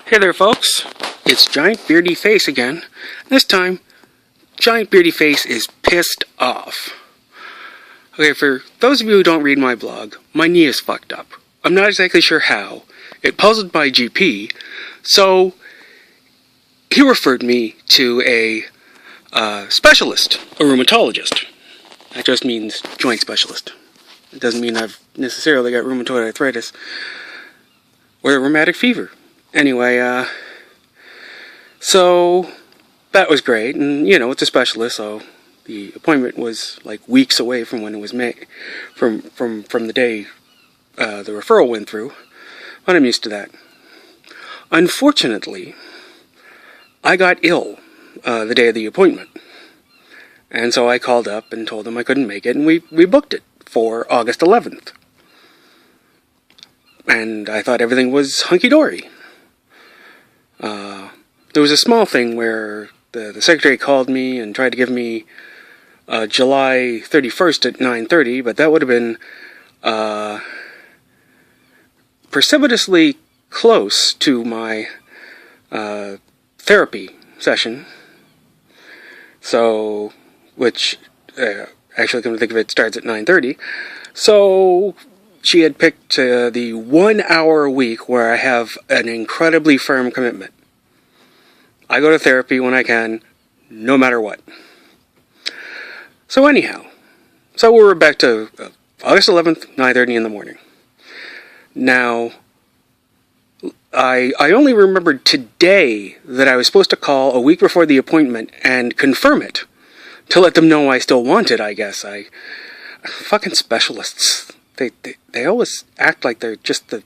Hey there folks, it's Giant Beardy Face again. This time, Giant Beardy Face is pissed off. Okay, for those of you who don't read my blog, my knee is fucked up. I'm not exactly sure how. It puzzled my GP, so he referred me to a specialist, a rheumatologist. That just means joint specialist. It doesn't mean I've necessarily got rheumatoid arthritis or rheumatic fever. Anyway, so that was great, and it's a specialist, so the appointment was like weeks away from when it was made, from the day the referral went through, but I'm used to that. Unfortunately, I got ill the day of the appointment, and so I called up and told them I couldn't make it, and we booked it for August 11th. And I thought everything was hunky-dory. There was a small thing where the secretary called me and tried to give me July 31st at 9:30, but that would have been precipitously close to my therapy session. So, which, actually, come to think of it, starts at 9:30. So she had picked the 1 hour a week where I have an incredibly firm commitment. I go to therapy when I can, no matter what. So anyhow, so we're back to August 11th, 9:30 in the morning. Now, I only remembered today that I was supposed to call a week before the appointment and confirm it, to let them know I still want it, I guess. Fucking specialists. They always act like they're just the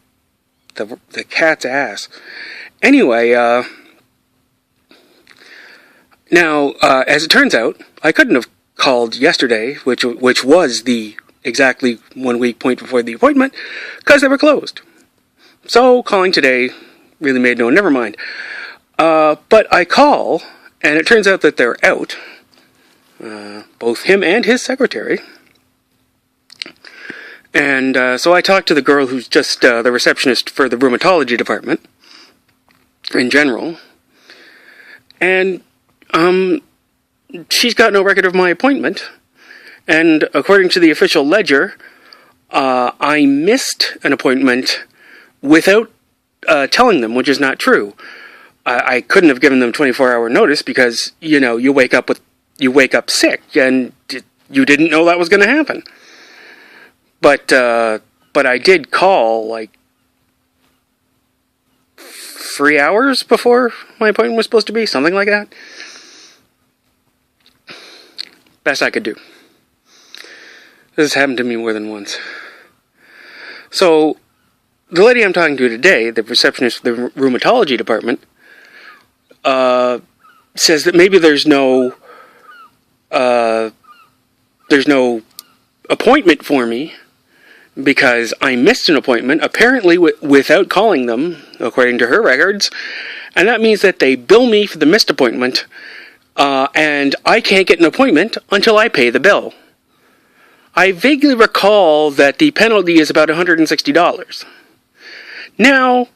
cat's ass. Anyway, now, as it turns out, I couldn't have called yesterday, which was the exactly 1 week point before the appointment, because they were closed. So, calling today really made never mind. But I call, and it turns out that they're out. Both him and his secretary. And so I talked to the girl who's just the receptionist for the rheumatology department in general. And she's got no record of my appointment. And according to the official ledger, I missed an appointment without telling them, which is not true. I couldn't have given them 24-hour notice because, you wake up sick and you didn't know that was going to happen. But I did call, 3 hours before my appointment was supposed to be, something like that. Best I could do. This has happened to me more than once. So, the lady I'm talking to today, the receptionist for the rheumatology department, says that maybe there's no appointment for me, because I missed an appointment, apparently without calling them, according to her records, and that means that they bill me for the missed appointment, and I can't get an appointment until I pay the bill. I vaguely recall that the penalty is about $160. Now,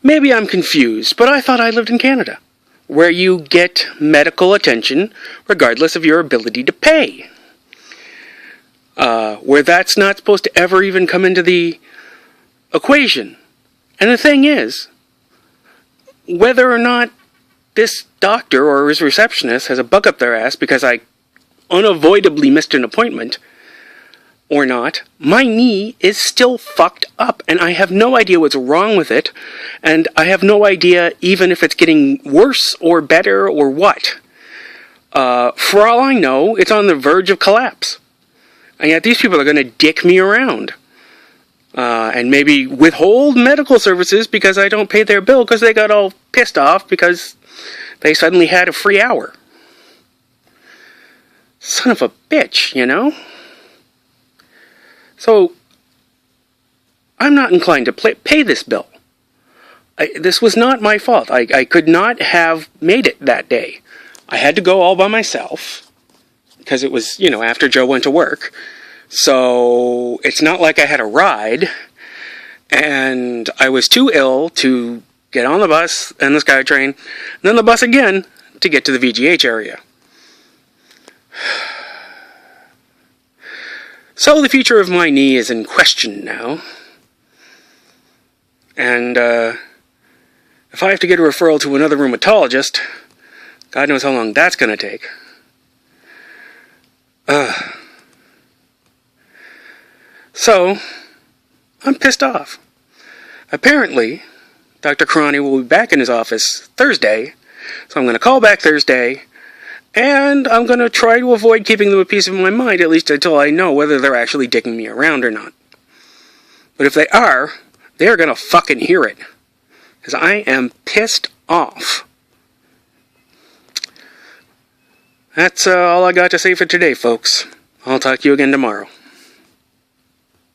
maybe I'm confused, but I thought I lived in Canada, where you get medical attention regardless of your ability to pay. Where that's not supposed to ever even come into the equation. And the thing is, whether or not this doctor or his receptionist has a bug up their ass because I unavoidably missed an appointment or not, my knee is still fucked up, and I have no idea what's wrong with it, and I have no idea even if it's getting worse or better or what. For all I know, it's on the verge of collapse. And yet these people are going to dick me around. And maybe withhold medical services because I don't pay their bill because they got all pissed off because they suddenly had a free hour. Son of a bitch, So, I'm not inclined to pay this bill. This was not my fault. I could not have made it that day. I had to go all by myself because it was, after Joe went to work. So, it's not like I had a ride. And I was too ill to get on the bus and the SkyTrain, and then the bus again to get to the VGH area. So the future of my knee is in question now. And if I have to get a referral to another rheumatologist, God knows how long that's going to take. So, I'm pissed off. Apparently, Dr. Karani will be back in his office Thursday, so I'm going to call back Thursday, and I'm going to try to avoid keeping them a piece of my mind, at least until I know whether they're actually dicking me around or not. But if they are going to fucking hear it, because I am pissed off. That's all I got to say for today, folks. I'll talk to you again tomorrow.